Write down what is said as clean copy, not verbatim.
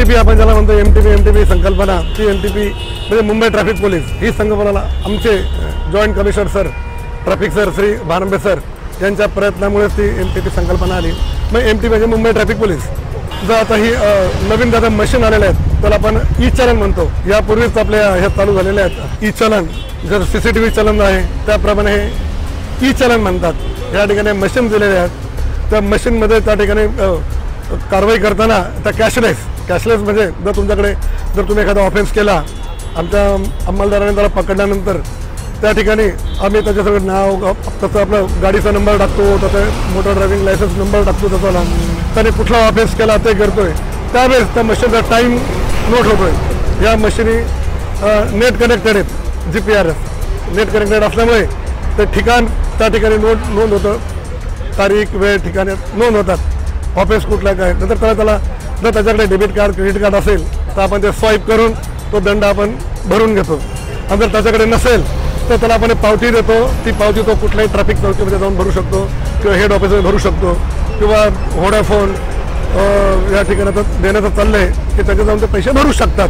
MTP आपण ज्याला म्हणतो MTP संकल्पना, ती MTP म्हणजे मुंबई ट्रॅफिक पोलीस ही संकल्पना आमचे joint commissioner sir traffic sir Shri Bhanambe sir यांच्या प्रयत्नामुळेच ती MTP संकल्पना आली। मग MTP म्हणजे मुंबई ट्रॅफिक पोलीस। जर आता ही नवीन दादा मशीन आलेले आहेत त्याला आपण ई चलन म्हणतो। यापूर्वीच आपल्या हे चालू झालेले आहेत ई चलन, जर CCTV चलन आहे त्याप्रमाणे हे ई चलन म्हणतात। या ठिकाणी मशीन दिलेले आहेत, त्या मशीनमध्ये त्या ठिकाणी कारवाई करताना त्या कॅशलेस म्हणजे जर तुम्ही एखादा ऑफेन्स केला, आमच्या अंमलदाराने त्याला पकडल्यानंतर त्या ठिकाणी आम्ही त्याचं सगळं नाव, त्याचं आपलं गाडीचा नंबर टाकतो, त्याचा मोटर ड्रायव्हिंग लायसन्स नंबर टाकतो, त्याचा त्याने कुठला ऑफेन्स केला ते करतोय, त्यावेळेस त्या मशीनचा टाईम नोट होतोय। या मशिनी नेट कनेक्टेड आहेत, GPRS नेट कनेक्टेड असल्यामुळे ते ठिकाण त्या ठिकाणी नोंद होतं, तारीख वेळ ठिकाणी नोंद होतात, ऑफेन्स कुठला काय। नंतर त्याला जर त्याच्याकडे डेबिट कार्ड क्रेडिट कार्ड असेल तर आपण ते स्वाईप करून तो दंड आपण भरून घेतो। आणि जर त्याच्याकडे नसेल तर त्याला आपण पावती देतो, ती पावती तो कुठल्याही ट्रॅफिक चौकीमध्ये जाऊन भरू शकतो किंवा हेड ऑफिसमध्ये भरू शकतो किंवा व्होडाफोन या ठिकाणी देण्याचं चाललं आहे की त्याच्यात जाऊन ते पैसे भरू शकतात।